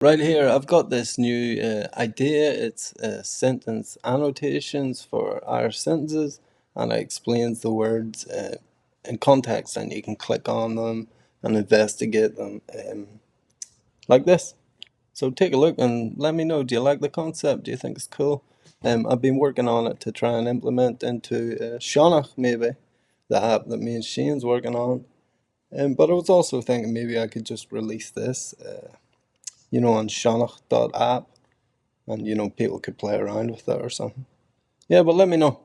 Right here, I've got this new idea. It's sentence annotations for Irish sentences, and it explains the words in context, and you can click on them and investigate them like this. So take a look and let me know. Do you like the concept? Do you think it's cool? I've been working on it to try and implement into sionnach, maybe, the app that me and Shane's working on. But I was also thinking maybe I could just release this, on sionnach.app, and people could play around with it or something. Yeah, but let me know.